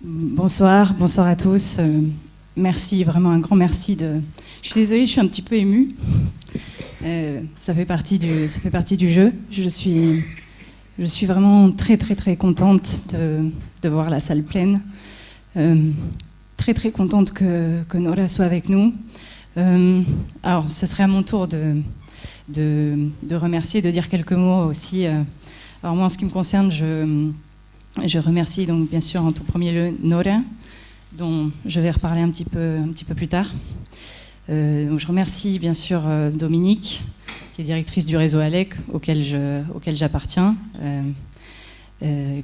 Bonsoir à tous. Merci, vraiment un grand merci. Je suis désolée, je suis un petit peu émue. Ça fait partie du jeu. Je suis vraiment très très très contente de voir la salle pleine. Très très contente que Nora soit avec nous. Alors, ce serait à mon tour de remercier, de dire quelques mots aussi. Alors moi, en ce qui me concerne, je remercie donc bien sûr en tout premier lieu Nora, dont je vais reparler un petit peu plus tard. Donc je remercie bien sûr Dominique, qui est directrice du réseau ALEC, auquel j'appartiens,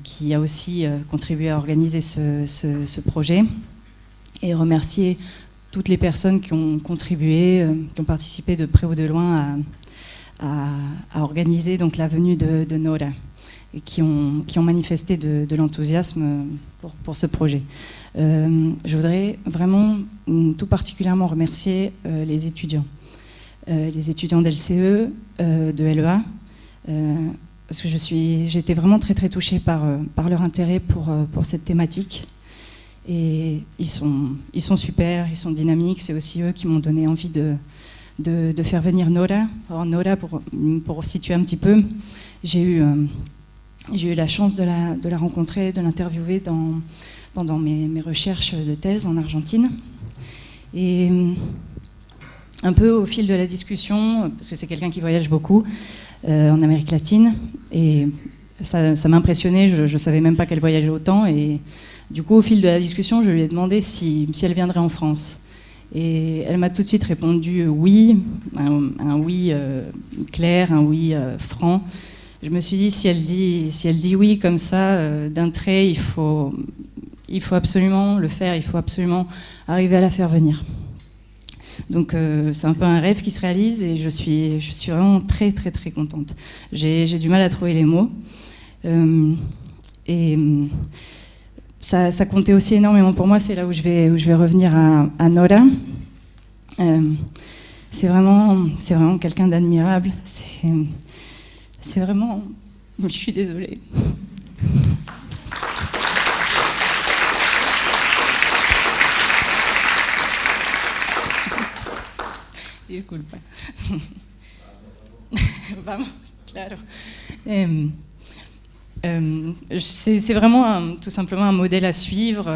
qui a aussi contribué à organiser ce projet, et remercier toutes les personnes qui ont contribué, qui ont participé de près ou de loin à organiser donc la venue de Nora, et qui ont manifesté de l'enthousiasme pour ce projet. Je voudrais vraiment tout particulièrement remercier les étudiants d'LCE, de LEA, parce que j'ai été vraiment très très touchée par leur intérêt pour cette thématique. Et ils sont super, ils sont dynamiques. C'est aussi eux qui m'ont donné envie de faire venir Nora. Alors Nora, pour situer un petit peu, j'ai eu la chance de la rencontrer, de l'interviewer pendant mes recherches de thèse en Argentine. Et un peu au fil de la discussion, parce que c'est quelqu'un qui voyage beaucoup en Amérique latine, et ça m'a impressionnée, je ne savais même pas qu'elle voyageait autant. Et du coup, au fil de la discussion, je lui ai demandé si elle viendrait en France. Et elle m'a tout de suite répondu oui, un oui clair, un oui franc. Je me suis dit, si elle dit oui comme ça, d'un trait, il faut absolument le faire, il faut absolument arriver à la faire venir. Donc c'est un peu un rêve qui se réalise, et je suis vraiment très très très contente. J'ai du mal à trouver les mots. Et ça comptait aussi énormément pour moi. C'est là où je vais revenir à Nora. C'est vraiment quelqu'un d'admirable. C'est vraiment... Je suis désolée. Disculpa. Vamos, claro. C'est vraiment tout simplement un modèle à suivre.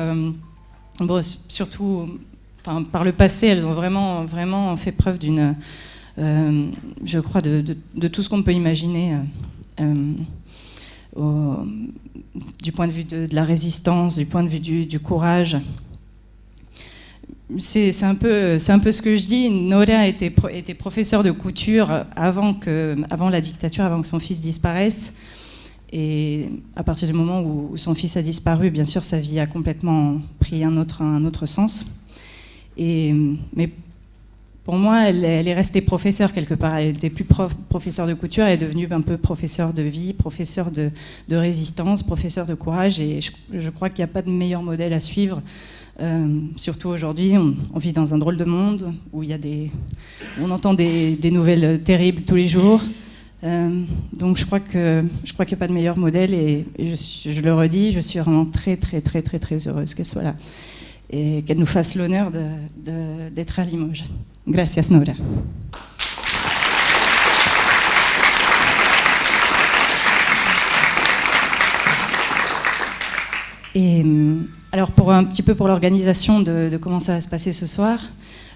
Bon, surtout, par le passé, elles ont vraiment fait preuve d'une... je crois de tout ce qu'on peut imaginer du point de vue de la résistance, du point de vue du courage. C'est un peu ce que je dis. Nora était professeure de couture avant la dictature, avant que son fils disparaisse. Et à partir du moment où son fils a disparu, bien sûr, sa vie a complètement pris un autre sens. Mais pour moi, elle est restée professeure quelque part. Elle n'était plus professeure de couture, elle est devenue un peu professeure de vie, professeure de résistance, professeure de courage. Et je crois qu'il n'y a pas de meilleur modèle à suivre. Surtout aujourd'hui, on vit dans un drôle de monde où on entend des nouvelles terribles tous les jours. Donc je crois qu'il n'y a pas de meilleur modèle, et je le redis, je suis vraiment très très très très très heureuse qu'elle soit là et qu'elle nous fasse l'honneur d'être à Limoges. Gracias, Nora. Et alors pour l'organisation de comment ça va se passer ce soir.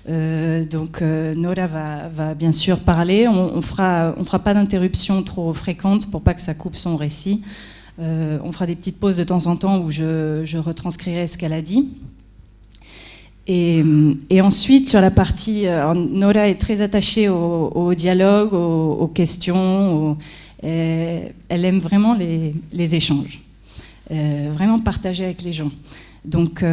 Donc Nora va bien sûr parler. On fera pas d'interruption trop fréquente pour pas que ça coupe son récit. On fera des petites pauses de temps en temps où je retranscrirai ce qu'elle a dit. Et ensuite, sur la partie... Nora est très attachée au dialogue, aux questions. Elle aime vraiment les échanges. Vraiment partager avec les gens. Donc...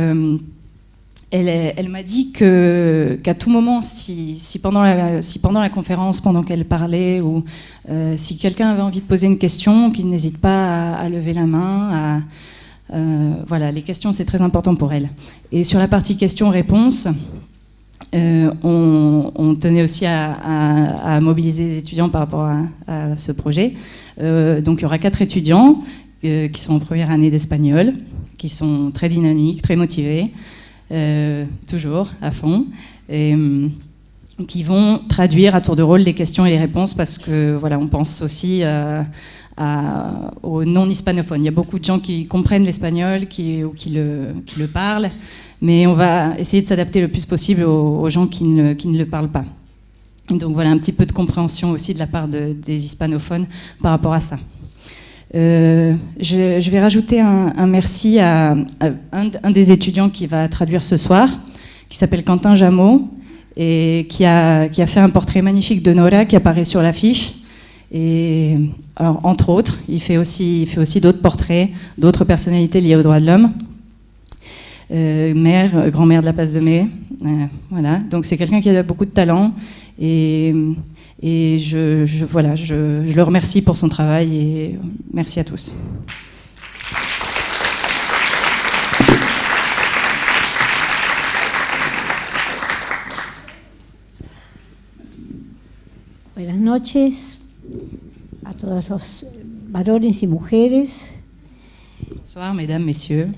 Elle m'a dit qu'à tout moment, si pendant la conférence, pendant qu'elle parlait, ou si quelqu'un avait envie de poser une question, qu'il n'hésite pas à lever la main. Voilà, les questions, c'est très important pour elle. Et sur la partie questions-réponses, on tenait aussi à mobiliser les étudiants par rapport à ce projet. Donc il y aura 4 étudiants qui sont en première année d'espagnol, qui sont très dynamiques, très motivés, toujours à fond, et qui vont traduire à tour de rôle les questions et les réponses, parce que voilà, on pense aussi aux non-hispanophones. Il y a beaucoup de gens qui comprennent l'espagnol ou qui le parlent, mais on va essayer de s'adapter le plus possible aux gens qui ne le parlent pas. Donc voilà, un petit peu de compréhension aussi de la part des hispanophones par rapport à ça. Je vais rajouter un merci à un des étudiants qui va traduire ce soir, qui s'appelle Quentin Jameau, et qui a fait un portrait magnifique de Nora qui apparaît sur l'affiche. Et alors, entre autres, il fait aussi d'autres portraits, d'autres personnalités liées aux droits de l'homme. Grand-mère de la Place de Mai. Voilà. Donc c'est quelqu'un qui a beaucoup de talent, et je le remercie pour son travail, et merci à tous. Buenas noches a todos los varones y mujeres. Bonsoir, mesdames, messieurs.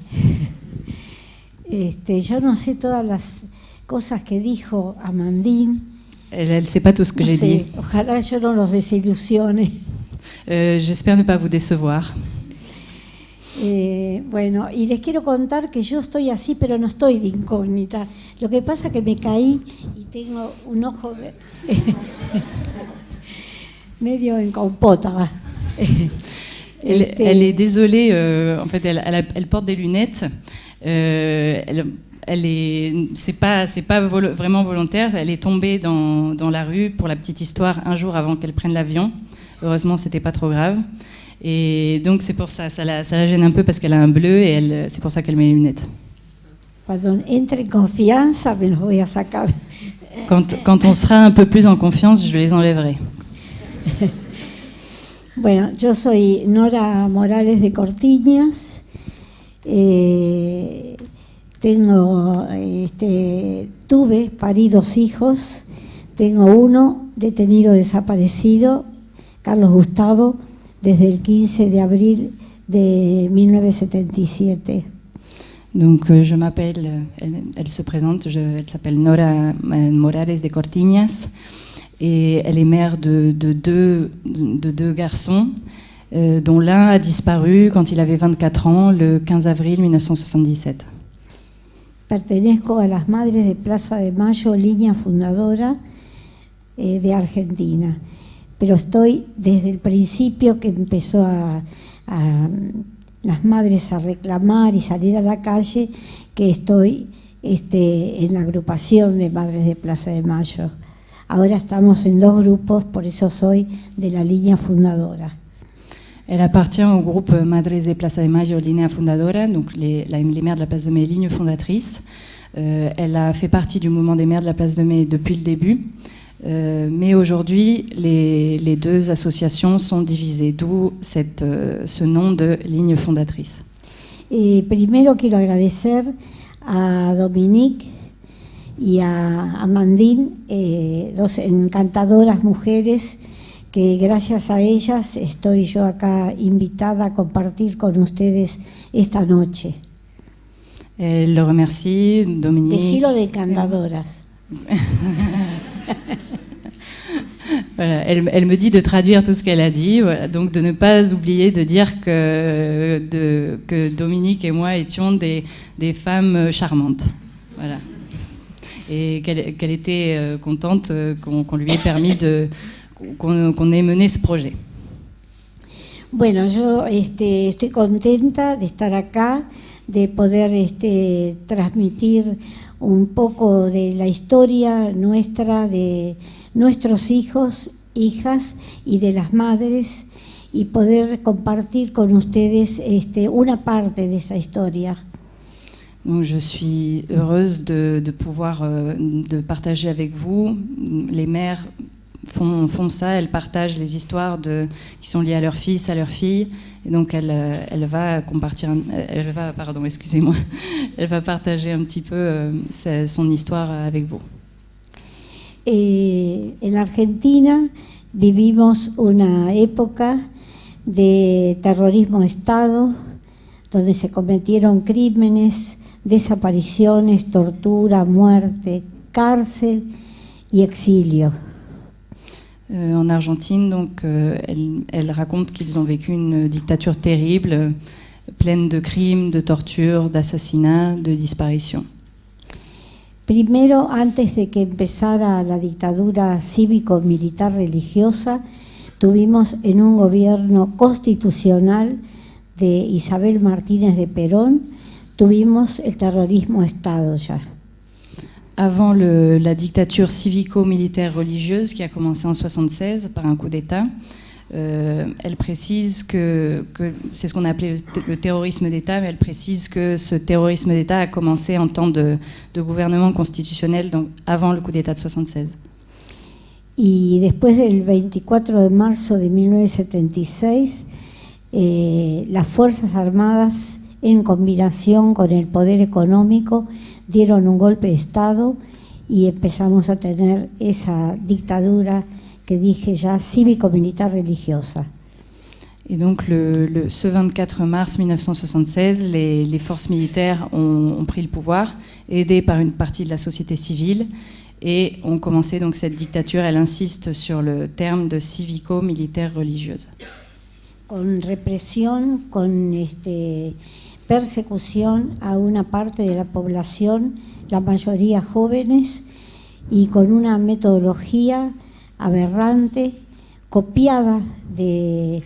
Yo no sé todas las cosas que dijo Amandine. Elle ne sait pas tout ce que j'ai dit. Ojalá yo no los desilusione. J'espère ne pas vous décevoir. Bueno, y les quiero contar que yo estoy así, pero no estoy de incógnita. Lo que pasa es que me caí y tengo un ojo medio en compota. Va. Elle est désolée, en fait, elle porte des lunettes. C'est pas vraiment volontaire. Elle est tombée dans la rue, pour la petite histoire, un jour avant qu'elle prenne l'avion. Heureusement, c'était pas trop grave. Et donc c'est pour ça la gêne un peu, parce qu'elle a un bleu, et c'est pour ça qu'elle met les lunettes. Cuando entre en confianza me los voy a sacar. Quand on sera un peu plus en confiance, je les enlèverai. Bueno, yo soy Nora Morales de Cortiñas. Parí 2 hijos. Tengo uno detenido desaparecido, Carlos Gustavo, desde el 15 de abril de 1977. Donc je m'appelle, elle se présente, elle s'appelle Nora Morales de Cortiñas, et elle est mère de deux garçons, dont l'un a disparu quand il avait 24 ans, le 15 avril 1977. Pertenezco a las Madres de Plaza de Mayo, línea fundadora de Argentina, pero estoy desde el principio que empezó las madres a reclamar y salir a la calle, que estoy en la agrupación de Madres de Plaza de Mayo. Ahora estamos en 2 grupos, por eso soy de la línea fundadora. Elle appartient au groupe Madres de Plaza de Mayo, Línea Fundadora, donc les mères de la Place de Mai, ligne fondatrice. Elle a fait partie du mouvement des mères de la Place de Mai depuis le début. Mais aujourd'hui, les 2 associations sont divisées, d'où ce nom de ligne fondatrice. Primero quiero agradecer a Dominique y a Amandine, 2 encantadoras mujeres, que gracias a ellas estoy yo acá invitada a compartir con ustedes esta noche. Elle le remercie, Dominique. Decilo de encantadoras. Voilà, elle me dit de traduire tout ce qu'elle a dit, voilà, donc de ne pas oublier de dire que Dominique et moi étions des femmes charmantes. Voilà. Et qu'elle était contente qu'on lui ait permis qu'on ait mené ce projet. Bueno, yo estoy contenta de estar acá, de poder transmitir un poco de la historia nuestra, de nuestros hijos, hijas y de las madres, y poder compartir con ustedes una parte de esa historia. Donc je suis heureuse de pouvoir de partager avec vous. Les mères font ça, elles partagent les histoires qui sont liées à leurs fils, à leurs filles. Et donc elle va partager un petit peu son histoire avec vous. En Argentina vivimos una época de terrorismo de Estado, donde se cometieron crímenes, desapariciones, tortura, muerte, cárcel y exilio. En Argentine, donc, elle raconte qu'ils ont vécu une dictature terrible, pleine de crimes, de tortures, d'assassinats, de disparitions. Primero, antes de que empezara la dictadura cívico-militar religiosa, tuvimos en un gobierno constitucional de Isabel Martínez de Perón, tuvimos el terrorismo de Estado ya. Avant la dictature civico-militaire religieuse qui a commencé en 1976 par un coup d'État, elle précise que c'est ce qu'on a appelé le terrorisme d'État, mais elle précise que ce terrorisme d'État a commencé en temps de gouvernement constitutionnel, donc avant le coup d'État de 1976. Y después del 24 de marzo de 1976, las Fuerzas Armadas, en combinación con el poder económico, dieron un golpe de Estado y empezamos a tener esa dictadura que dije ya cívico-militar religiosa. Et donc ce 24 mars 1976, les forces militaires ont pris le pouvoir, aidées par une partie de la société civile, et ont commencé donc cette dictature. Elle insiste sur le terme de civico-militaire religieuse. Con represión, con persecución a una parte de la población, la mayoría jóvenes, y con una metodología aberrante, copiada de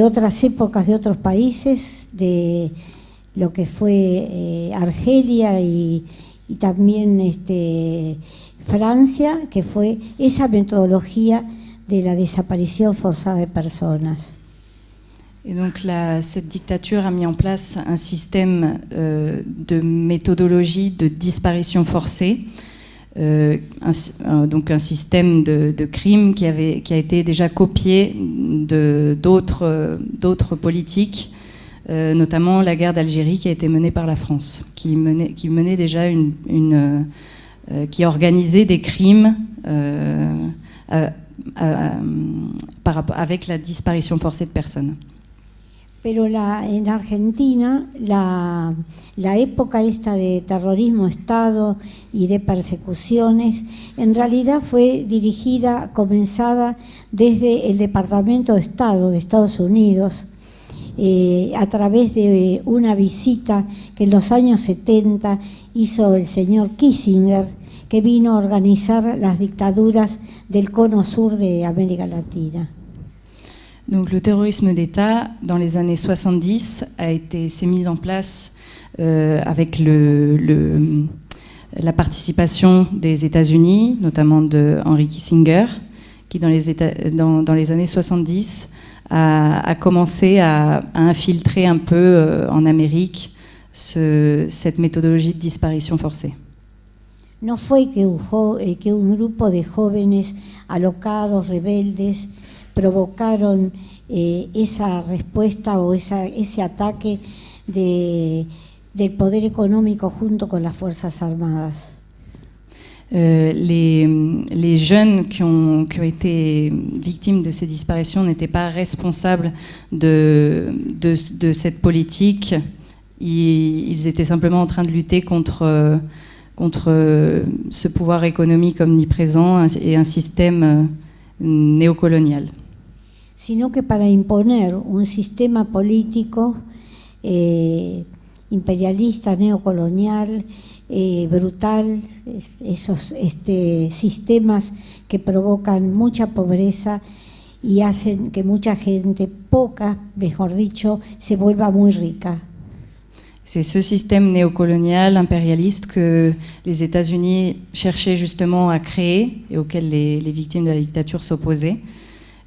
otras épocas, de otros países, de lo que fue Argelia y también Francia, que fue esa metodología de la desaparición forzada de personas. Et donc cette dictature a mis en place un système de méthodologie de disparition forcée, donc un système de crime qui a été déjà copié d'autres politiques, notamment la guerre d'Algérie qui a été menée par la France, qui menait déjà qui organisait des crimes avec la disparition forcée de personnes. Pero en Argentina la época esta de terrorismo de Estado y de persecuciones en realidad fue comenzada desde el Departamento de Estado de Estados Unidos, a través de una visita que en los años 70 hizo el señor Kissinger, que vino a organizar las dictaduras del cono sur de América Latina. Donc le terrorisme d'État, dans les années 70, s'est mis en place avec la participation des États-Unis, notamment de Henry Kissinger, qui dans les années 70 a commencé à infiltrer un peu en Amérique cette méthodologie de disparition forcée. No fue que un grupo de jóvenes alocados, rebeldes, provocaron esa respuesta o ese ataque del poder económico junto con las Fuerzas Armadas. Les jeunes qui ont été victimes de ces disparitions n'étaient pas responsables de cette politique. Ils étaient simplement en train de lutter contre ce pouvoir économique omniprésent et un système néocolonial. Sino que para imponer un sistema político imperialista, neocolonial, brutal, esos sistemas que provocan mucha pobreza y hacen que mucha gente, poca, mejor dicho, se vuelva muy rica. C'est ce système néocolonial, impérialiste que les États-Unis cherchaient justement à créer et auquel les victimes de la dictature s'opposaient.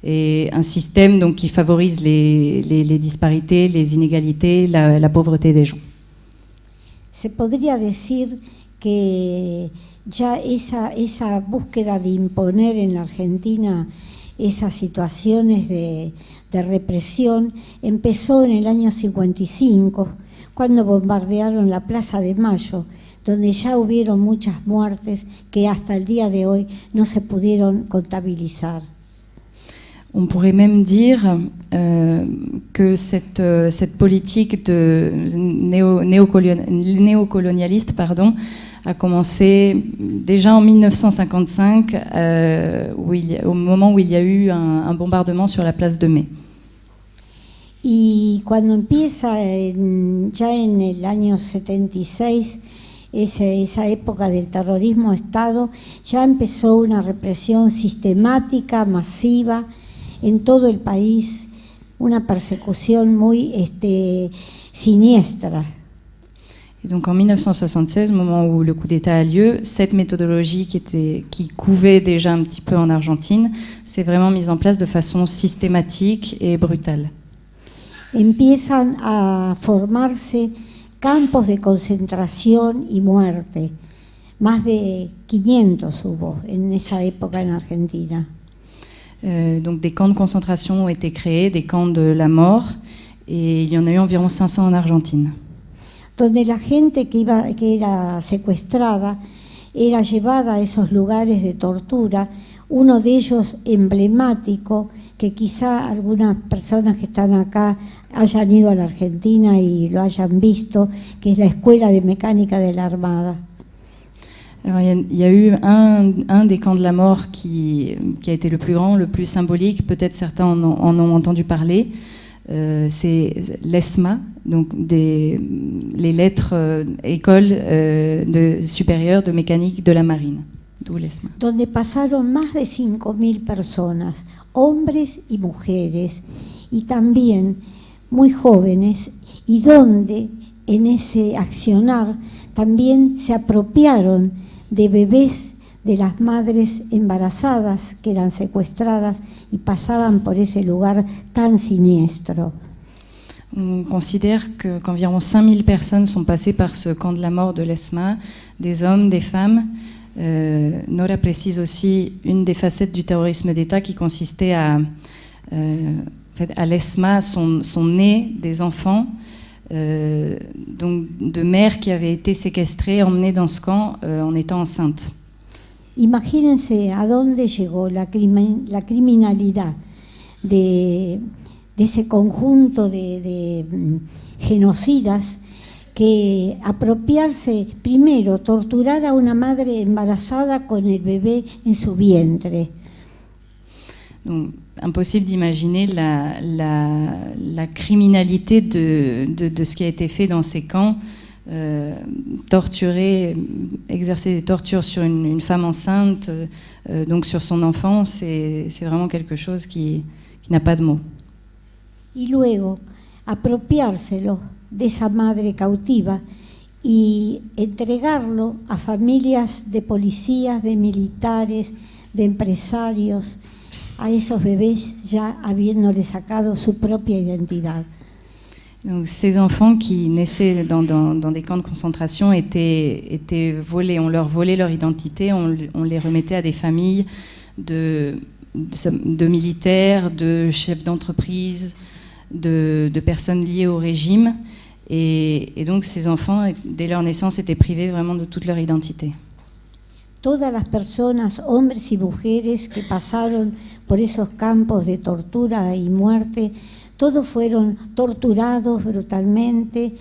Et un système donc, qui favorise les disparités, les inégalités, la pauvreté des gens. Se podría decir que ya esa búsqueda de imponer en la Argentina esas situaciones de represión empezó en el año 55, cuando bombardearon la Plaza de Mayo, donde ya hubieron muchas muertes que hasta el día de hoy no se pudieron contabilizar. On pourrait même dire que cette politique de néocolonialiste a commencé déjà en 1955, au moment où il y a eu un bombardement sur la place de Mai. Y cuando empieza ya en el año 76, esa época del terrorismo de Estado, ya empezó una represión sistemática, masiva, en todo el país, una persecución muy siniestra. Et donc en 1976, au moment où le coup d'État a lieu, cette méthodologie qui couvait déjà un petit peu en Argentine, s'est vraiment mise en place de façon systématique et brutale. Empiezan a formarse campos de concentración y muerte. Más de 500 hubo en esa época en Argentina. Donc des camps de concentration ont été créés, des camps de la mort, et il y en a eu environ 500 en Argentine. Donde la gente que era secuestrada era llevada a esos lugares de tortura, uno de ellos emblemático, que quizá algunas personas que están acá hayan ido a la Argentina y lo hayan visto, que es la Escuela de Mecánica de la Armada. Alors, il y a eu un des camps de la mort qui a été le plus grand, le plus symbolique, peut-être certains en ont entendu parler, c'est l'ESMA, donc les lettres école supérieure de mécanique de la marine, d'où l'ESMA. Donde pasaron más de 5.000 personas, hombres y mujeres, y también muy jóvenes, y donde en ese accionar también se apropiaron de bebés de las madres embarazadas que eran secuestradas y pasaban por ese lugar tan siniestro. On considère qu'environ 5000 personnes sont passées par ce camp de la mort de l'ESMA, des hommes, des femmes. Nora précise aussi une des facettes du terrorisme d'État qui consistait à l'ESMA sont nés des enfants donc de mères qui avaient été séquestrées, emmenées dans ce camp en étant enceintes. Imagínense a dónde llegó la criminalidad de ese conjunto de genocidas, que apropiarse, primero, torturar a una madre embarazada con el bebé en su vientre. Donc, impossible d'imaginer la criminalité de ce qui a été fait dans ces camps. Torturer, exercer des tortures sur une femme enceinte, donc sur son enfant, c'est vraiment quelque chose qui n'a pas de mots. Y luego, apropiárselo de esa madre cautiva y entregarlo a familias de policías, de militares, de empresarios, a esos bebés ya habiéndole sacado su propia identidad. Donc, ces enfants qui naissaient dans des camps de concentration étaient volés, on leur volait leur identité, on les remettait à des familles de militaires, de chefs d'entreprise, de personnes liées au régime. Et donc ces enfants, dès leur naissance, étaient privés vraiment de toute leur identité. Todas las personas, hombres y mujeres que pasaron por esos campos de tortura y muerte, todos fueron torturados brutalmente,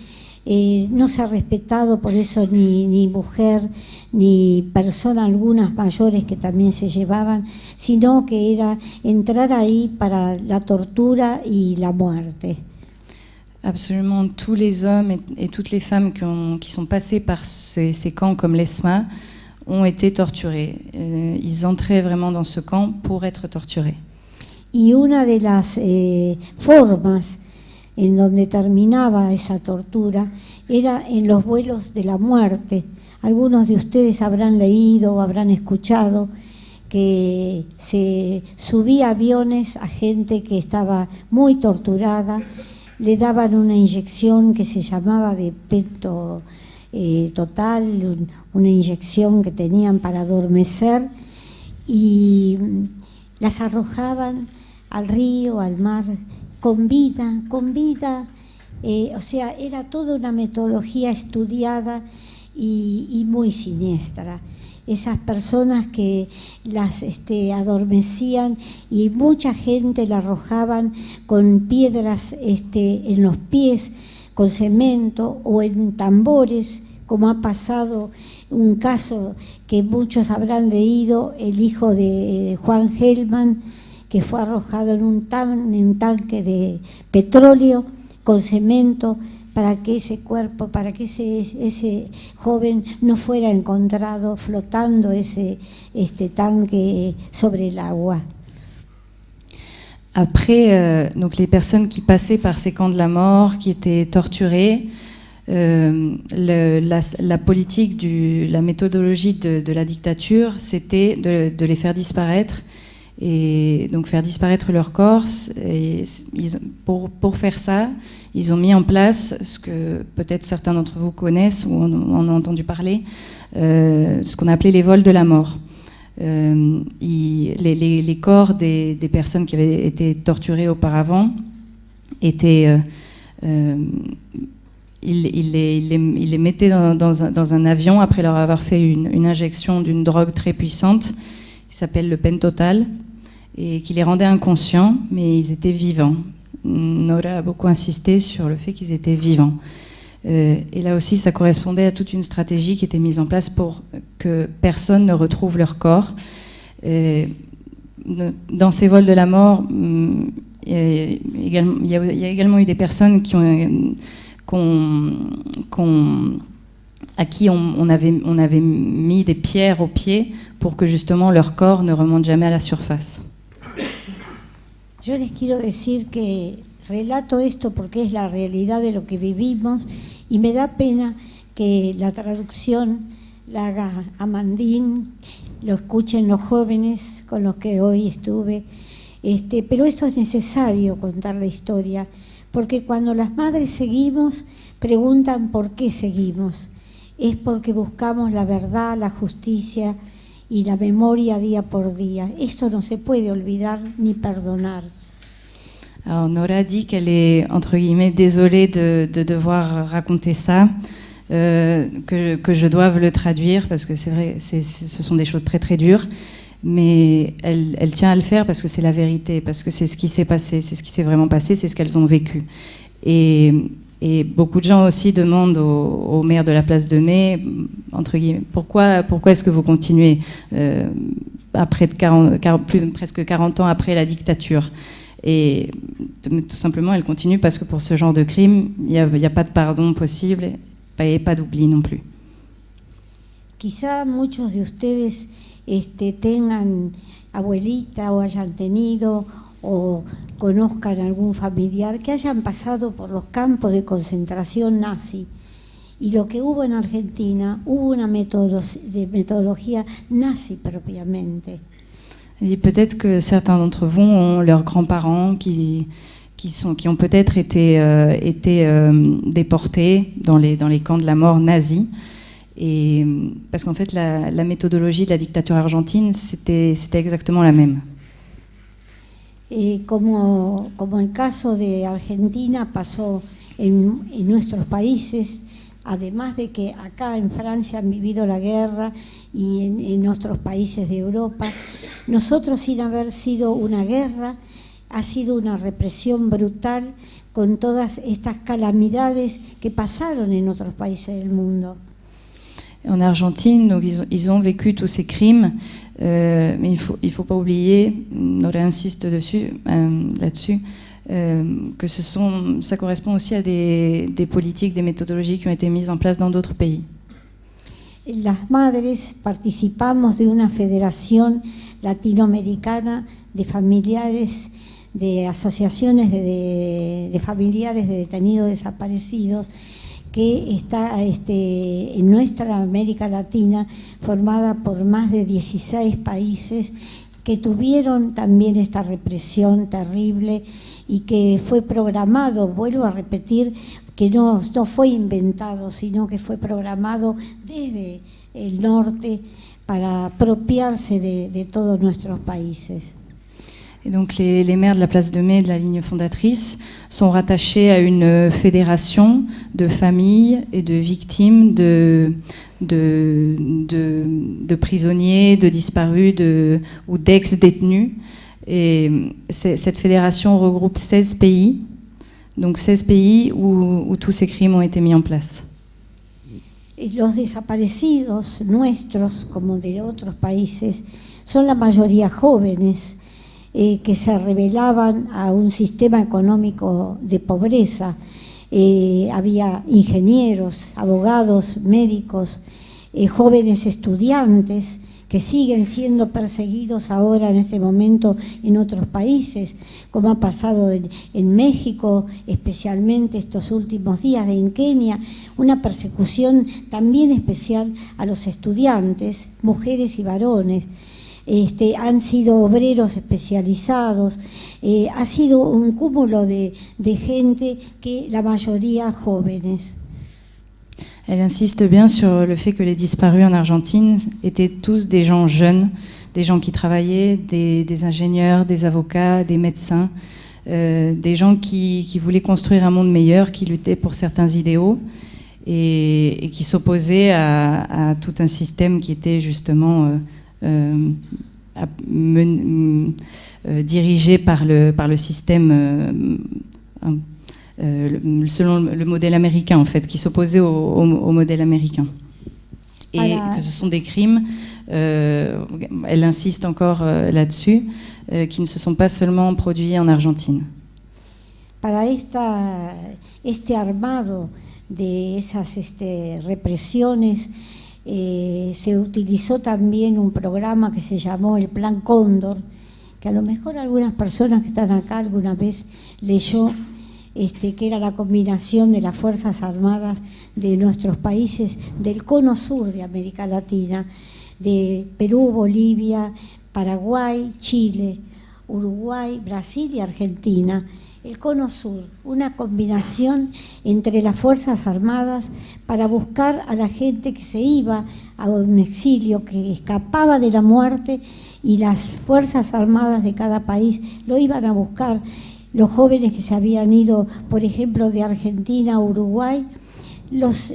no se ha respetado por eso ni mujer, ni persona algunas mayores que también se llevaban, sino que era entrar ahí para la tortura y la muerte. Absolument tous les hommes et toutes les femmes qui sont passés par ces camps comme l'ESMA ont été torturés. Ils entraient vraiment dans ce camp pour être torturés. Y una de las formas en donde terminaba esa tortura era en los vuelos de la muerte. Algunos de ustedes habrán leído o habrán escuchado que se subía aviones a gente que estaba muy torturada, le daban una inyección que se llamaba de peto total, una inyección que tenían para adormecer, y las arrojaban al río, al mar, con vida, o sea, era toda una metodología estudiada y muy siniestra. Esas personas que las adormecían y mucha gente la arrojaban con piedras en los pies, con cemento o en tambores, como ha pasado un caso que muchos habrán leído, el hijo de Juan Gelman, que fue arrojado en un tanque de petróleo con cemento para que ese cuerpo, para que ese joven no fuera encontrado flotando ese tanque sobre el agua. Après, donc les personnes qui passaient par ces camps de la mort, qui étaient torturées, la politique, la méthodologie de la dictature, c'était de les faire disparaître, et donc faire disparaître leur corps. Et pour faire ça, ils ont mis en place ce que peut-être certains d'entre vous connaissent ou en ont entendu parler, ce qu'on appelait les vols de la mort. Les corps des personnes qui avaient été torturées auparavant étaient... il les mettait dans un avion après leur avoir fait une injection d'une drogue très puissante qui s'appelle le pentotal et qui les rendait inconscients, mais ils étaient vivants. Nora a beaucoup insisté sur le fait qu'ils étaient vivants. Et là aussi, ça correspondait à toute une stratégie qui était mise en place pour que personne ne retrouve leur corps. Dans ces vols de la mort, il y a également eu des personnes à qui on avait mis des pierres aux pieds pour que justement leur corps ne remonte jamais à la surface. Yo les quiero decir que relato esto porque es la realidad de lo que vivimos y me da pena que la traducción la haga Amandín, lo escuchen los jóvenes con los que hoy estuve, pero esto es necesario contar la historia, porque cuando las madres seguimos, preguntan por qué seguimos. Es porque buscamos la verdad, la justicia y la memoria día por día. Esto no se puede olvidar ni perdonar. Alors Nora dit qu'elle est, entre guillemets, désolée de devoir raconter ça, que je doive le traduire, parce que c'est vrai, ce sont des choses très très dures, mais elle tient à le faire parce que c'est la vérité, parce que c'est ce qui s'est passé, c'est ce qui s'est vraiment passé, c'est ce qu'elles ont vécu. Et beaucoup de gens aussi demandent au maire de la place de Mai, entre guillemets, pourquoi est-ce que vous continuez après presque 40 ans après la dictature? Et tout simplement, elle continue parce que pour ce genre de crime, il n'y a pas de pardon possible et pas d'oubli non plus. Quizá muchos de ustedes tengan abuelita o hayan tenido o conozcan algún familiar que hayan pasado por los campos de concentración nazi. Y lo que hubo en Argentina, hubo una metodología nazi propiamente. Et peut-être que certains d'entre vous ont leurs grands-parents qui ont peut-être été déportés dans les camps de la mort nazis. Et parce qu'en fait, la méthodologie de la dictature argentine, c'était exactement la même. Como el caso de Argentina pasó en nuestros países, además de que acá en Francia han vivido la guerra y en otros países de Europa, nosotros sin haber sido una guerra, ha sido una represión brutal con todas estas calamidades que pasaron en otros países del mundo. En Argentine, donc ils ont vécu tous ces crimes, mais il faut pas oublier, Nora insiste là-dessus, que ça correspond aussi à des politiques, des méthodologies qui ont été mises en place dans d'autres pays. Las madres participamos de una federación latinoamericana de familiares, de asociaciones de familiares de detenidos desaparecidos, que está en nuestra América Latina, formada por más de 16 países que tuvieron también esta represión terrible y que fue programado, vuelvo a repetir, que no fue inventado, sino que fue programado desde el norte para apropiarse de todos nuestros países. Et donc les maires de la place de Mai, de la ligne fondatrice, sont rattachés à une fédération de familles et de victimes de prisonniers, de disparus ou d'ex-détenus. Et cette fédération regroupe 16 pays, donc 16 pays où tous ces crimes ont été mis en place. Los desaparecidos nuestros, como de otros países, son la mayoría jóvenes que se rebelaban a un sistema económico de pobreza. Había ingenieros, abogados, médicos, jóvenes estudiantes que siguen siendo perseguidos ahora en este momento en otros países, como ha pasado en México, especialmente estos últimos días, en Kenia, una persecución también especial a los estudiantes, mujeres y varones. Han sido obreros especializados, ha sido un cúmulo de gente que la mayoría jóvenes. Elle insiste bien sur le fait que les disparus en Argentine étaient tous des gens jeunes, des gens qui travaillaient, des ingénieurs, des avocats, des médecins, des gens qui voulaient construire un monde meilleur, qui luttaient pour certains idéaux et qui s'opposaient à tout un système qui était justement dirigé par le système selon le modèle américain, en fait, qui s'opposait au modèle américain. Et que ce sont des crimes, elle insiste encore là-dessus, qui ne se sont pas seulement produits en Argentine. Para este armado de esas represiones, se utilizó también un programa que se llamó el Plan Cóndor, que a lo mejor algunas personas que están acá alguna vez leyó, que era la combinación de las Fuerzas Armadas de nuestros países del cono sur de América Latina, de Perú, Bolivia, Paraguay, Chile, Uruguay, Brasil y Argentina. El cono sur, una combinación entre las Fuerzas Armadas para buscar a la gente que se iba a un exilio, que escapaba de la muerte, y las Fuerzas Armadas de cada país lo iban a buscar. Los jóvenes que se habían ido, por ejemplo, de Argentina a Uruguay, las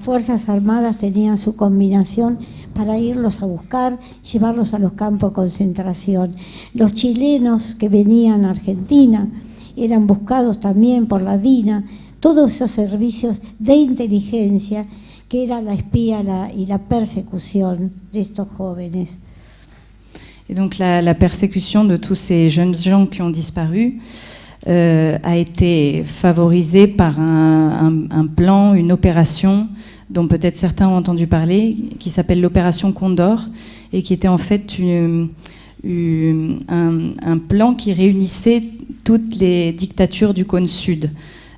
Fuerzas Armadas tenían su combinación para irlos a buscar, llevarlos a los campos de concentración. Los chilenos que venían a Argentina eran buscados también por la DINA, todos esos servicios de inteligencia que era la espía y la persecución de estos jóvenes. Et donc la persécution de tous ces jeunes gens qui ont disparu a été favorisée par un plan, une opération dont peut-être certains ont entendu parler, qui s'appelle l'opération Condor, et qui était en fait un plan qui réunissait toutes les dictatures du cône sud.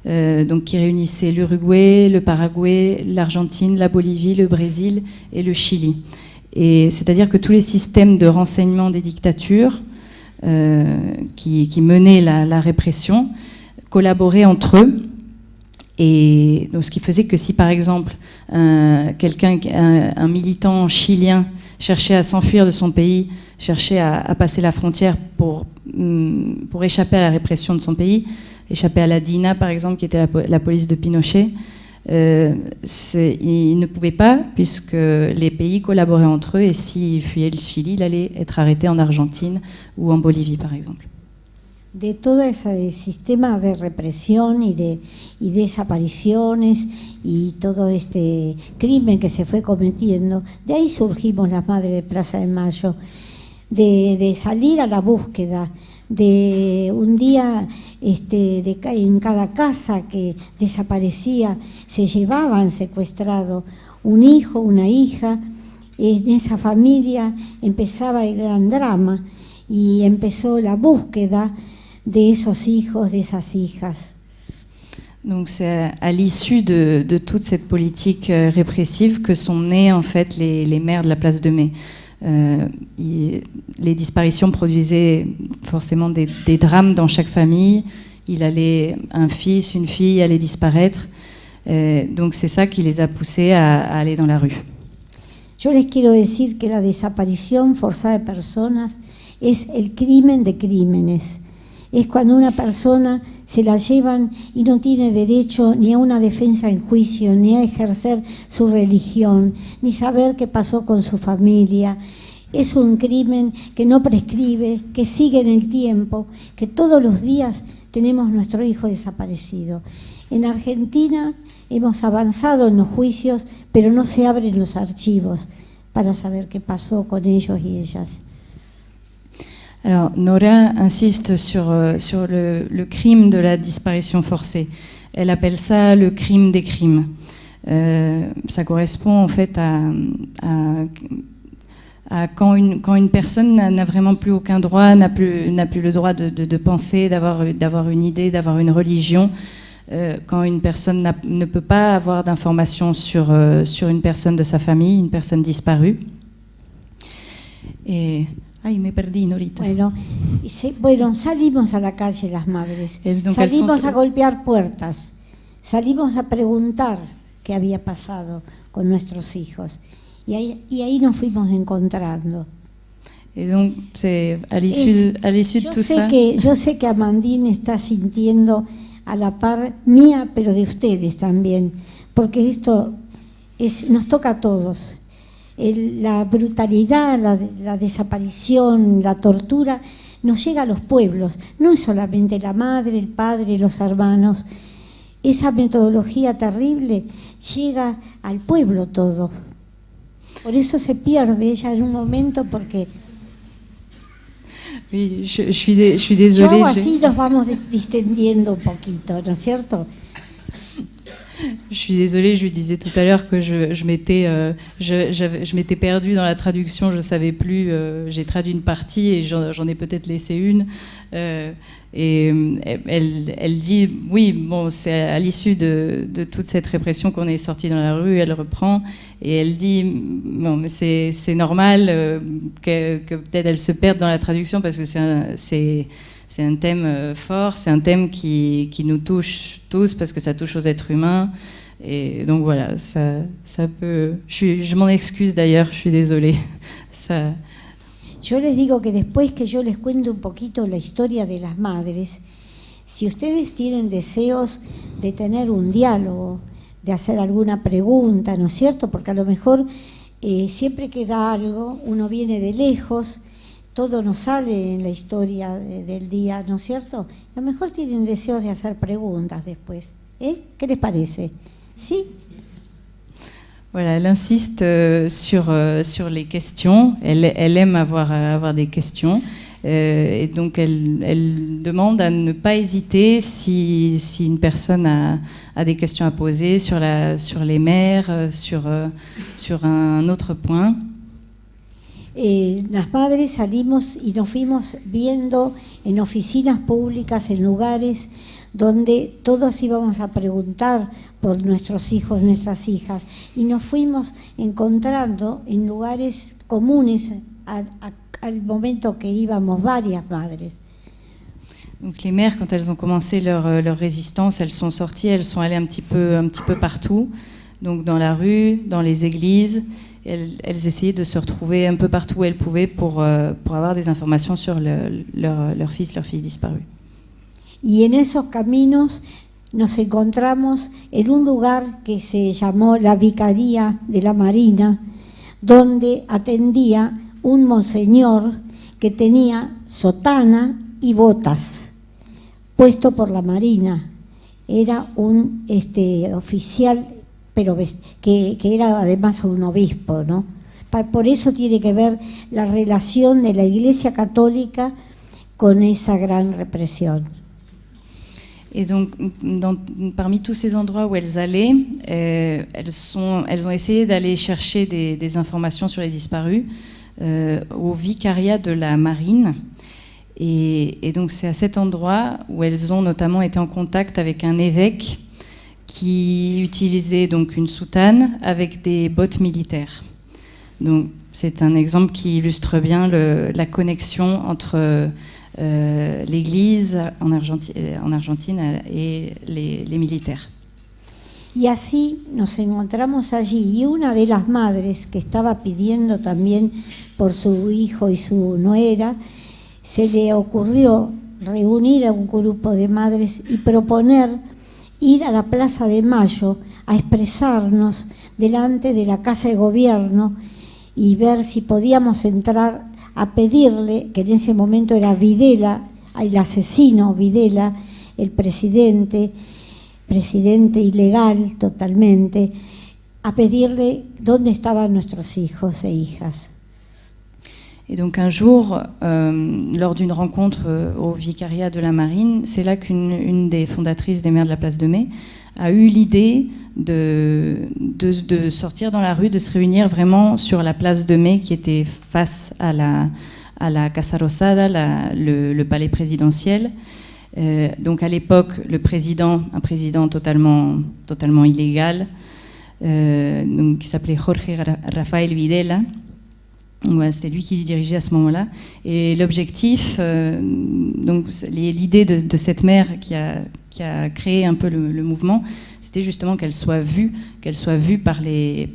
Donc qui réunissait l'Uruguay, le Paraguay, l'Argentine, la Bolivie, le Brésil et le Chili. Et c'est-à-dire que tous les systèmes de renseignement des dictatures qui menaient la répression collaboraient entre eux. Et donc, ce qui faisait que si, par exemple, un militant chilien cherchait à s'enfuir de son pays, cherchait à passer la frontière pour échapper à la répression de son pays, échapper à la DINA, par exemple, qui était la police de Pinochet, il ne pouvait pas, puisque les pays collaboraient entre eux, et s'il fuyait le Chili, il allait être arrêté en Argentine ou en Bolivie, par exemple. De todo ese sistema de represión y desapariciones y todo este crimen que se fue cometiendo, de ahí surgimos las Madres de Plaza de Mayo, de salir a la búsqueda, de un día en cada casa que desaparecía se llevaban secuestrado un hijo, una hija. En esa familia empezaba el gran drama y empezó la búsqueda de esos hijos, de esas hijas. Donc c'est à l'issue de toute cette politique répressive que sont nés en fait les maires de la place de Mai. Les disparitions produisaient forcément des drames dans chaque famille. Un fils, une fille allait disparaître. Donc c'est ça qui les a poussés à aller dans la rue. Yo les quiero decir que la desaparición forzada de personas es el crimen de crímenes. Es cuando una persona se la llevan y no tiene derecho ni a una defensa en juicio, ni a ejercer su religión, ni saber qué pasó con su familia. Es un crimen que no prescribe, que sigue en el tiempo, que todos los días tenemos nuestro hijo desaparecido. En Argentina hemos avanzado en los juicios, pero no se abren los archivos para saber qué pasó con ellos y ellas. Alors, Nora insiste sur le crime de la disparition forcée. Elle appelle ça le crime des crimes. Ça correspond en fait à quand une personne n'a vraiment plus aucun droit, n'a plus le droit de penser, d'avoir une idée, d'avoir une religion, quand une personne ne peut pas avoir d'informations sur une personne de sa famille, une personne disparue. Et... Ay, me perdí, Norita. Bueno, salimos a la calle las madres, salimos a golpear puertas, salimos a preguntar qué había pasado con nuestros hijos y ahí nos fuimos encontrando. Et donc, c'est à l'issue de tout ça. Yo sé que Amandine está sintiendo a la par mía, pero de ustedes también, porque esto nos toca a todos. La brutalidad, la desaparición, la tortura, nos llega a los pueblos. No es solamente la madre, el padre, los hermanos. Esa metodología terrible llega al pueblo todo. Por eso se pierde ella en un momento, porque... Oui, je suis désolée. Yo así nos vamos distendiendo un poquito, ¿no es cierto? Je suis désolée, je lui disais tout à l'heure que je m'étais perdue dans la traduction, je ne savais plus, j'ai traduit une partie et j'en ai peut-être laissé une. Et elle dit, oui, bon, c'est à l'issue de toute cette répression qu'on est sorti dans la rue, elle reprend, et elle dit, bon, mais c'est normal que peut-être elle se perde dans la traduction parce que c'est un thème fort, c'est un thème qui nous touche tous parce que ça touche aux êtres humains. Et donc voilà, ça peut... Je m'en excuse d'ailleurs, je suis désolée. Ça... Yo les digo que después que yo les cuento un poquito la historia de las madres, si ustedes tienen deseos de tener un diálogo, de hacer alguna pregunta, ¿no es cierto? Porque a lo mejor siempre queda algo, uno viene de lejos, todo no sale en la historia del día, ¿no es cierto? A lo mejor tienen deseos de hacer preguntas después. ¿Qué les parece? ¿Sí? Voilà, elle insiste sur les questions. Elle aime avoir des questions. Et donc, elle demande à ne pas hésiter si une personne a des questions à poser sur les mères, sur un autre point. Las madres salimos y nos fuimos viendo en oficinas públicas, en lugares donde todos íbamos a preguntar por nuestros hijos, nuestras hijas, y nos fuimos encontrando en lugares comunes al momento que íbamos varias madres. Donc les mères, quand elles ont commencé leur résistance, elles sont sorties, elles sont allées un petit peu partout, donc dans la rue, dans les églises. Elles essayaient de se retrouver un peu partout où elles pouvaient pour avoir des informations sur leur fils, leur fille disparue. Y en esos caminos nos encontramos en un lugar que se llamó la Vicaría de la Marina, donde atendía un monseñor que tenía sotana y botas, puesto por la Marina. Era un oficial, pero que era además un obispo, ¿no? Por eso tiene que ver la relación de la Iglesia católica con esa gran represión. Et donc, parmi tous ces endroits où elles allaient, elles ont essayé d'aller chercher des informations sur les disparus au vicariat de la Marine. Et donc, c'est à cet endroit où elles ont notamment été en contact avec un évêque qui utilisait donc une soutane avec des bottes militaires. Donc, c'est un exemple qui illustre bien la connexion entre l'Église en Argentine et les militaires. Y así nos encontramos allí, y una de las madres que estaba pidiendo también por su hijo y su nuera, se le ocurrió reunir a un grupo de madres y proponer ir a la Plaza de Mayo a expresarnos delante de la Casa de Gobierno y ver si podíamos entrar a pedirle, que en ese momento era Videla, el asesino Videla, el presidente ilegal totalmente, a pedirle dónde estaban nuestros hijos e hijas. Et donc un jour, lors d'une rencontre au vicariat de la Marine, c'est là qu'une des fondatrices des Mères de la Place de Mai a eu l'idée de sortir dans la rue, de se réunir vraiment sur la Place de Mai qui était face à la Casa Rosada, le palais présidentiel. Donc à l'époque, un président totalement illégal, donc, qui s'appelait Jorge Rafael Videla. Ouais, c'était lui qui dirigeait à ce moment-là. Et l'objectif, donc l'idée de cette mère qui a créé un peu le mouvement, c'était justement qu'elle soit vue par les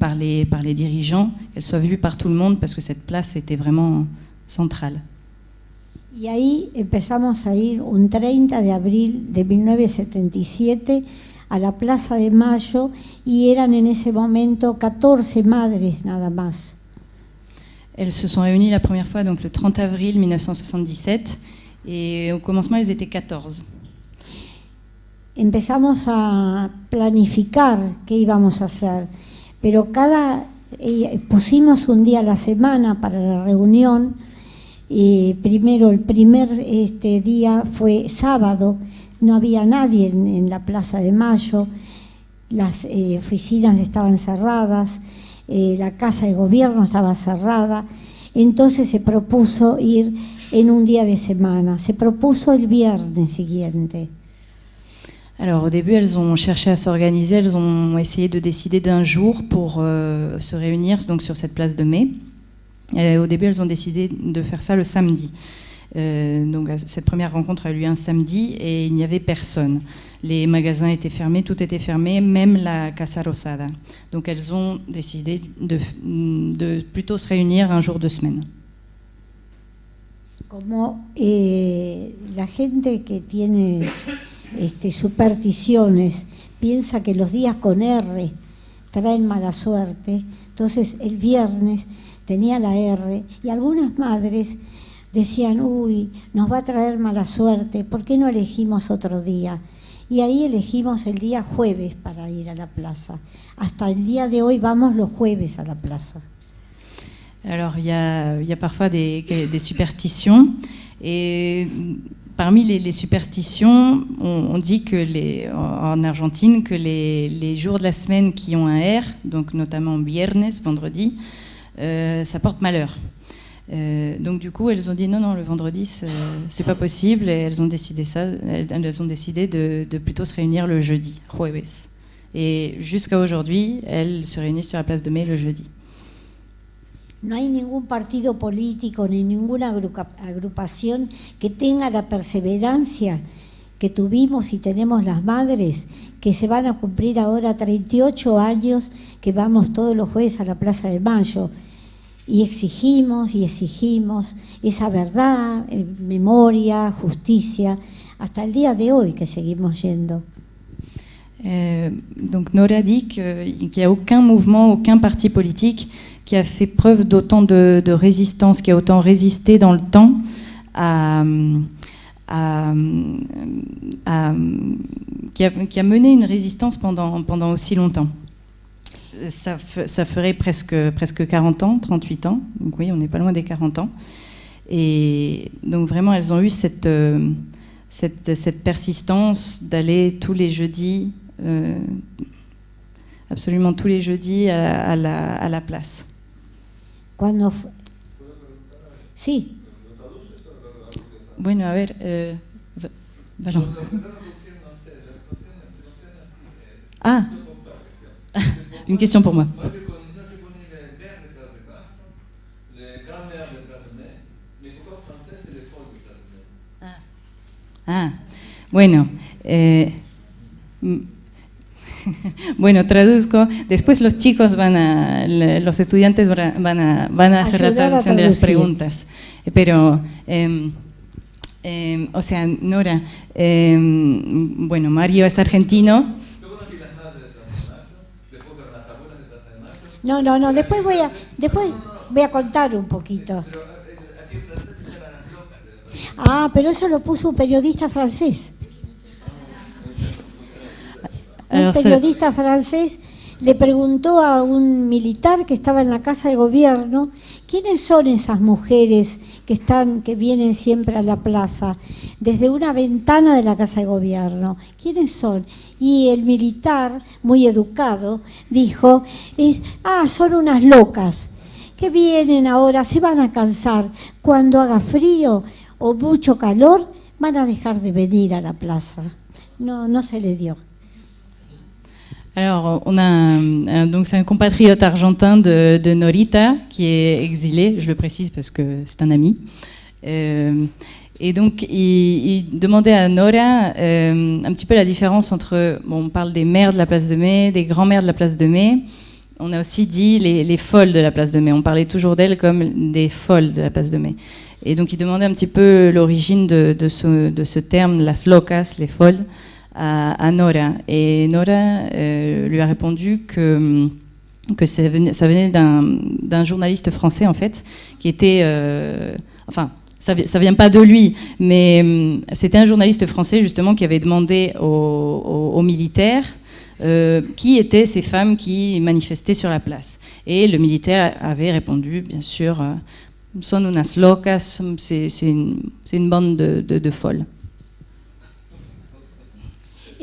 dirigeants, qu'elle soit vue par tout le monde, parce que cette place était vraiment centrale. Y ahí empezamos a ir un 30 de abril de 1977 a la Plaza de Mayo y eran en ese momento 14 madres nada más. Elles se sont réunies la première fois donc le 30 avril 1977 et au commencement elles étaient 14. Empezamos a planificar qué íbamos a hacer, pero pusimos un día a la semana para la reunión. Primero, el primer día fue sábado, no había nadie en la Plaza de Mayo, las oficinas estaban cerradas, la Casa de Gobierno estaba cerrada, entonces se propuso ir en un día de semana, se propuso el viernes siguiente. Alors au début, elles ont cherché à s'organiser, elles ont essayé de décider d'un jour pour se réunir donc sur cette place de Mai. Au début, elles ont décidé de faire ça le samedi. Donc cette première rencontre a eu lieu un samedi et il n'y avait personne. Les magasins étaient fermés, tout était fermé, même la Casa Rosada. Donc elles ont décidé de plutôt se réunir un jour de semaine. Como la gente que tiene supersticiones piensa que los días con R traen mala suerte, entonces el viernes tenía la R y algunas madres decían, uy, nos va a traer mala suerte, ¿por qué no elegimos otro día? Y ahí elegimos el día jueves para ir a la plaza. Hasta el día de hoy vamos los jueves a la plaza. Alors il y a parfois des superstitions et parmi les superstitions, on dit que en Argentine que les jours de la semaine qui ont un R, donc notamment viernes, vendredi, ça porte malheur. Donc du coup, elles ont dit non, le vendredi, c'est pas possible. Et elles ont décidé de plutôt se réunir le jeudi, jueves. Et jusqu'à aujourd'hui, elles se réunissent sur la place de Mai le jeudi. No hay ningún partido político ni ninguna agrupación que tenga la perseverancia que tuvimos y tenemos las madres, que se van a cumplir ahora 38 años que vamos todos los jueves a la Plaza de Mayo y exigimos esa verdad, memoria, justicia, hasta el día de hoy que seguimos yendo. Donc Nora dit qu'il n'y a aucun mouvement, aucun parti politique qui a fait preuve d'autant de résistance, qui a autant résisté dans le temps qui a mené une résistance pendant aussi longtemps. Ça ferait presque 40 ans, 38 ans, donc oui, on n'est pas loin des 40 ans. Et donc vraiment, elles ont eu cette persistance d'aller tous les jeudis, absolument tous les jeudis à la place. Sí. Bueno, a ver, pardon. Ah, une question pour moi. Ah, bueno, bueno, traduzco. Después los chicos los estudiantes van a hacer la traducción de las preguntas. Pero O sea, Nora, bueno, Mario es argentino. No, después voy a contar un poquito. Ah, pero eso lo puso un periodista francés. Un periodista francés le preguntó a un militar que estaba en la Casa de Gobierno, ¿quiénes son esas mujeres que vienen siempre a la plaza? Desde una ventana de la Casa de Gobierno. ¿Quiénes son? Y el militar, muy educado, dijo, son unas locas que vienen ahora, se van a cansar. Cuando haga frío o mucho calor, van a dejar de venir a la plaza. No se le dio. Alors, on a donc c'est un compatriote argentin de Norita qui est exilé, je le précise parce que c'est un ami. Et donc, il demandait à Nora un petit peu la différence entre, on parle des mères de la place de Mai, des grands-mères de la place de Mai. On a aussi dit les folles de la place de Mai. On parlait toujours d'elles comme des folles de la place de Mai. Et donc, il demandait un petit peu l'origine de ce terme, las locas, les folles, à Nora. Et Nora lui a répondu que ça venait d'un journaliste français, en fait, qui était... ça vient pas de lui, mais c'était un journaliste français, justement, qui avait demandé aux militaires qui étaient ces femmes qui manifestaient sur la place. Et le militaire avait répondu, bien sûr, son unas locas, c'est une bande de folles.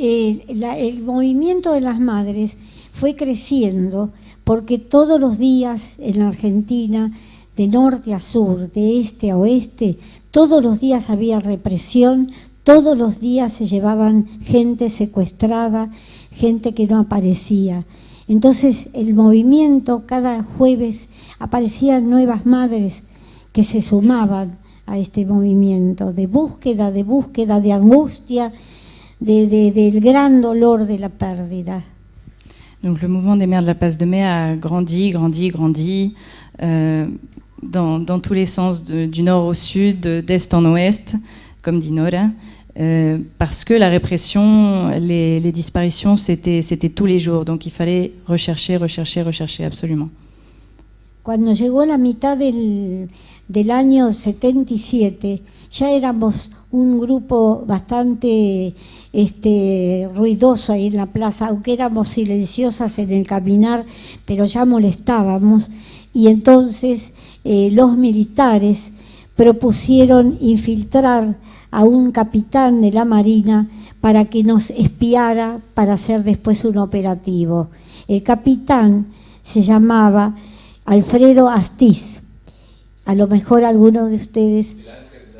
El movimiento de las madres fue creciendo porque todos los días en la Argentina, de norte a sur, de este a oeste, todos los días había represión, todos los días se llevaban gente secuestrada, gente que no aparecía. Entonces el movimiento, cada jueves aparecían nuevas madres que se sumaban a este movimiento de búsqueda, de angustia, del gran dolor de la pérdida. Donc le mouvement des mères de la place de Mai a grandi dans tous les sens, du nord au sud, d'est en ouest, comme dit Nora, parce que la répression, les disparitions, c'était tous les jours, donc il fallait rechercher absolument. Cuando llegó la mitad del año 77, ya éramos un grupo bastante ruidoso ahí en la plaza, aunque éramos silenciosas en el caminar, pero ya molestábamos, y entonces los militares propusieron infiltrar a un capitán de la Marina para que nos espiara para hacer después un operativo. El capitán se llamaba Alfredo Astiz. A lo mejor alguno de ustedes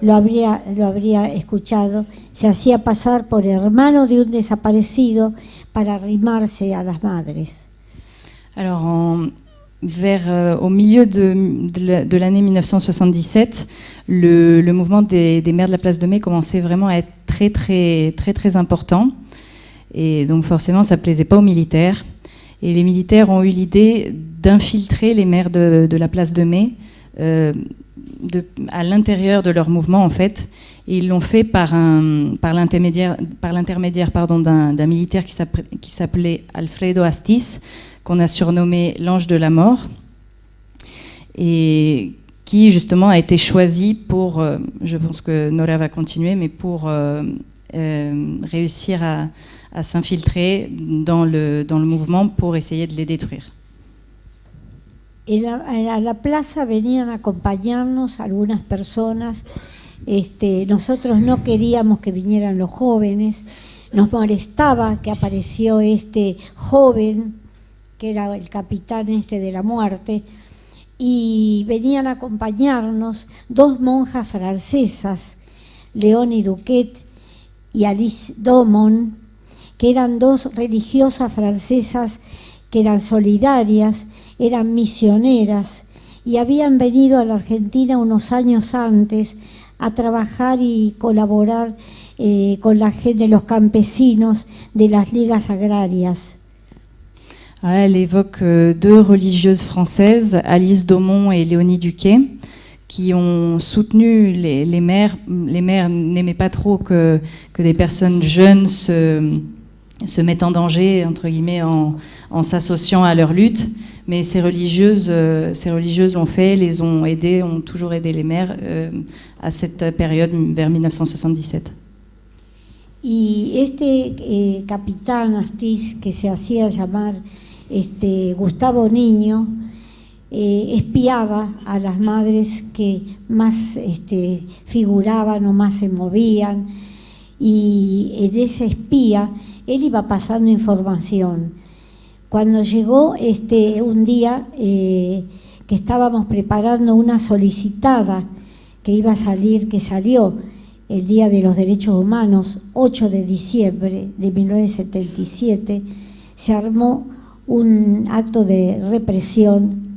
lo habría escuchado. Se hacía pasar por hermano de un desaparecido para arrimarse a las madres. Alors, au milieu de l'année 1977, le mouvement des mères de la place de Mai commençait vraiment à être très important. Et donc forcément, ça ne plaisait pas aux militaires. Et les militaires ont eu l'idée d'infiltrer les mères de la place de Mai à l'intérieur de leur mouvement, en fait. Et ils l'ont fait par l'intermédiaire d'un militaire qui s'appelait Alfredo Astiz, qu'on a surnommé l'ange de la mort, et qui justement a été choisi pour, je pense que Nora va continuer, mais pour réussir à s'infiltrer dans le mouvement pour essayer de les détruire. A la plaza venían a acompañarnos algunas personas. Nosotros no queríamos que vinieran los jóvenes, nos molestaba que apareció este joven que era el capitán de la muerte, y venían a acompañarnos dos monjas francesas, Léonie Duquet y Alice Domon, que eran dos religiosas francesas que eran solidarias, eran misioneras y habían venido a la Argentina unos años antes a trabajar y colaborar con la gente, los campesinos de las ligas agrarias. Elle évoque deux religieuses françaises, Alice Domon et Léonie Duquet, qui ont soutenu les maires. Les maires n'aimaient pas trop que des personnes jeunes se mettent en danger, entre guillemets, en s'associant à leur lutte. Mais ces religieuses l'ont fait, les ont aidées, ont toujours aidé les maires à cette période, vers 1977. Y capitán Astiz, que se hacía llamar Gustavo Niño, espiaba a las madres que más figuraban o más se movían, y en ese espía él iba pasando información. Cuando llegó un día que estábamos preparando una solicitada que iba a salir, que salió el Día de los Derechos Humanos, 8 de diciembre de 1977, se armó un acto de represión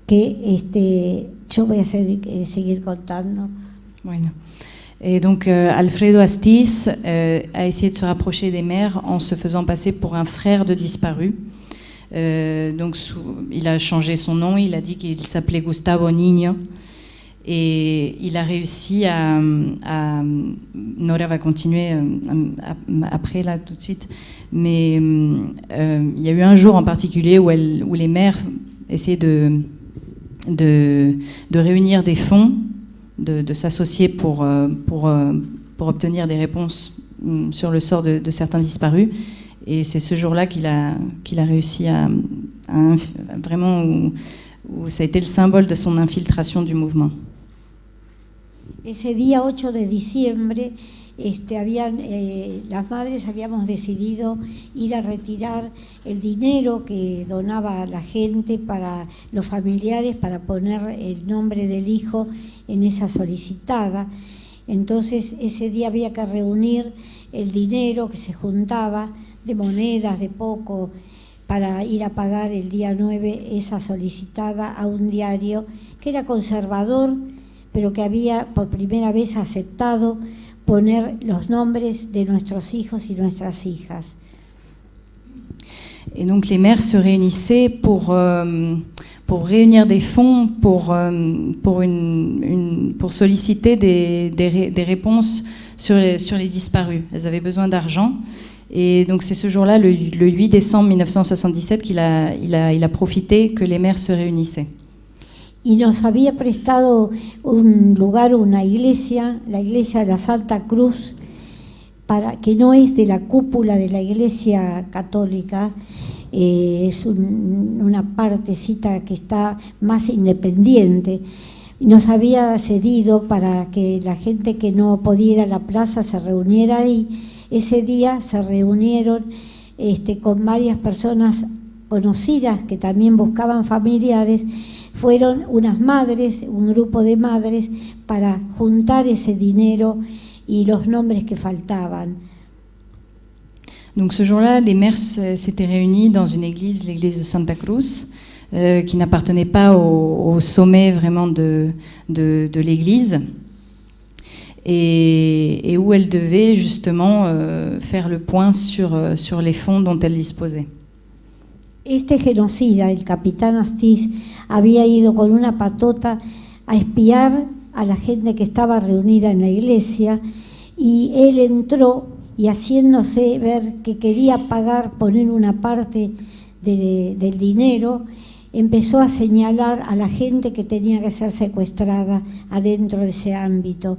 que yo voy a seguir contando. Bueno. Et donc Alfredo Astiz a essayé de se rapprocher des mères en se faisant passer pour un frère de disparu. Donc il a changé son nom, il a dit qu'il s'appelait Gustavo Niño. Et il a réussi à Nora va continuer après, là, tout de suite. Mais il y a eu un jour en particulier où les mères essayaient de réunir des fonds, de s'associer pour obtenir des réponses sur le sort de certains disparus. Et c'est ce jour-là qu'il a réussi à vraiment, où ça a été le symbole de son infiltration du mouvement. Ese día 8 de diciembre, las madres habíamos decidido ir a retirar el dinero que donaba la gente para los familiares, para poner el nombre del hijo en esa solicitada. Entonces ese día había que reunir el dinero que se juntaba de monedas, de poco, para ir a pagar el día 9 esa solicitada a un diario que era conservador, pero que había por primera vez aceptado poner los nombres de nuestros hijos y nuestras hijas. Et donc les mères se réunissaient pour réunir des fonds pour solliciter des réponses sur les disparus. Elles avaient besoin d'argent. Et donc c'est ce jour-là, le 8 décembre 1977, qu'il a profité que les mères se réunissaient. Y nos había prestado un lugar, una iglesia, la iglesia de la Santa Cruz, que no es de la cúpula de la iglesia católica, es una partecita que está más independiente. Nos había cedido para que la gente que no podía ir a la plaza se reuniera ahí. Ese día se reunieron con varias personas conocidas que también buscaban familiares. Fueron unas madres, un grupo de madres, para juntar ese dinero y los nombres que faltaban. Donc ce jour-là, les mères s'étaient réunies dans une église, l'église de Santa Cruz, qui n'appartenait pas au sommet vraiment de l'église, et où elles devaient justement faire le point sur les fonds dont elles disposaient. Genocida, el capitán Astiz, había ido con una patota a espiar a la gente que estaba reunida en la iglesia, y él entró y, haciéndose ver que quería poner una parte del dinero, empezó a señalar a la gente que tenía que ser secuestrada adentro de ese ámbito,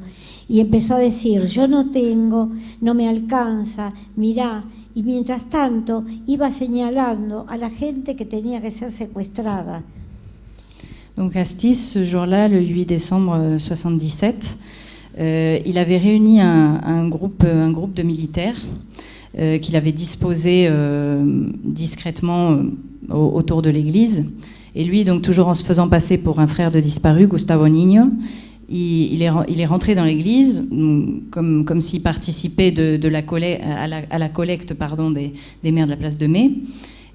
y empezó a decir: yo no tengo, no me alcanza, mirá. Y mientras tanto iba señalando a la gente que tenía que ser secuestrada. Donc Astiz, ce jour-là, le 8 décembre 1977, il avait réuni un groupe de militaires qu'il avait disposé discrètement autour de l'église. Et lui, donc toujours en se faisant passer pour un frère de disparu, Gustavo Niño, il est rentré dans l'église comme s'il participait à la collecte des mères de la place de Mai.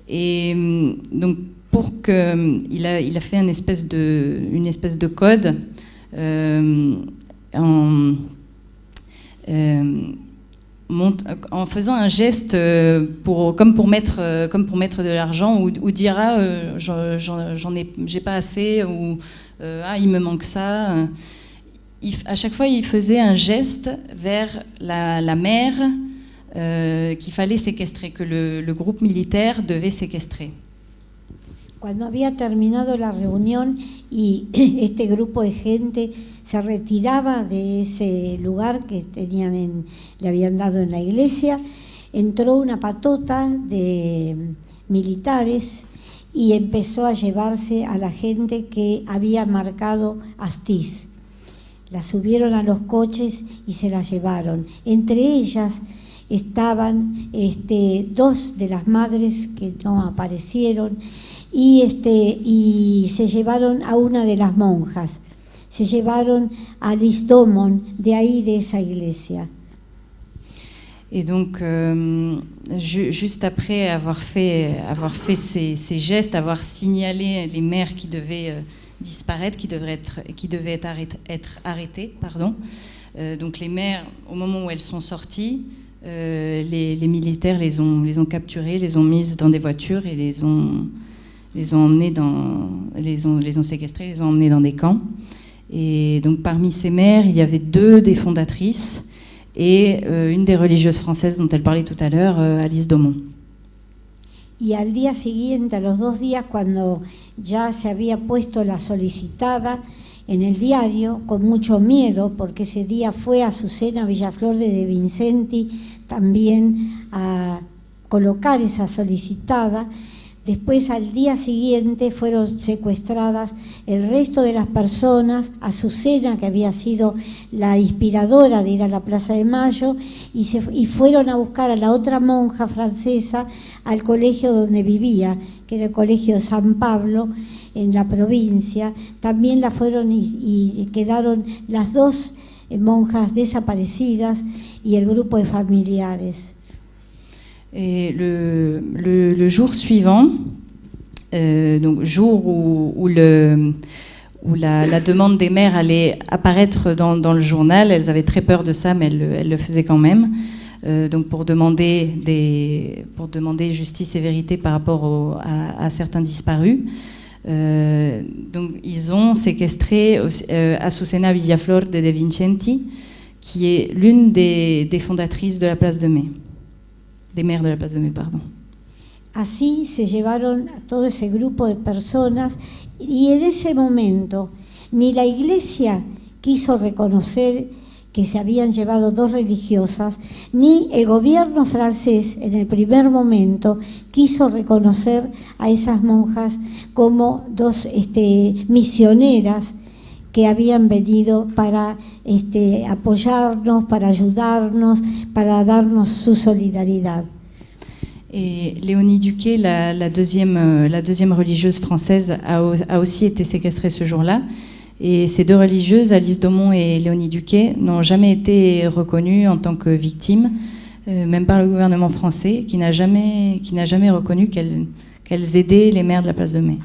Et donc il a fait une espèce de code en faisant un geste comme pour mettre de l'argent ou dire j'ai pas assez ou il me manque ça. À chaque fois, il faisait un geste vers la mère qu'il fallait séquestrer, que le groupe militaire devait séquestrer. Cuando había terminado la reunión y este grupo de gente se retiraba de ese lugar que le habían dado en la iglesia, entró una patota de militares y empezó a llevarse a la gente que había marcado Astiz. La subieron a los coches y se la llevaron. Entre ellas estaban dos de las madres que no aparecieron y se llevaron a una de las monjas. Se llevaron a Alice Domon, de ahí, de esa iglesia. Et donc, juste après avoir fait ces gestes, avoir signalé les mères qui devaient disparaître, qui devaient être arrêtées, pardon. Donc les mères, au moment où elles sont sorties, les militaires les ont capturées, les ont mises dans des voitures et les ont séquestrées, les ont emmenées dans des camps. Et donc parmi ces mères, il y avait 2 des fondatrices et une des religieuses françaises dont elle parlait tout à l'heure, Alice Domon. Y al día siguiente, a los 2 días, cuando ya se había puesto la solicitada en el diario, con mucho miedo, porque ese día fue Azucena Villaflor de Vincenti también a colocar esa solicitada. Después, al día siguiente, fueron secuestradas el resto de las personas, Azucena, que había sido la inspiradora de ir a la Plaza de Mayo, y fueron a buscar a la otra monja francesa al colegio donde vivía, que era el colegio de San Pablo, en la provincia. También la fueron y quedaron las 2 monjas desaparecidas y el grupo de familiares. Et le jour suivant, donc jour où la demande des mères allait apparaître dans le journal, elles avaient très peur de ça, mais elles le faisaient quand même. Donc pour demander justice et vérité par rapport à certains disparus. Donc ils ont séquestré Azucena Villaflor de Vincenti, qui est l'une des fondatrices de la Place de Mai. Des mères de la Place de Mai, pardon. Así se llevaron a todo ese grupo de personas y en ese momento ni la iglesia quiso reconocer que se habían llevado 2 religiosas, ni el gobierno francés en el primer momento quiso reconocer a esas monjas como 2 misioneras que habían venido para apoyarnos, para ayudarnos, para darnos su solidaridad. Et Léonie Duquet, la deuxième religieuse française, a aussi été séquestrée ce jour-là. Et ces 2 religieuses, Alice Domon et Léonie Duquet, n'ont jamais été reconnues en tant que victimes, même par le gouvernement français, qui n'a jamais reconnu qu'elles aidaient les mères de la Place de Mai.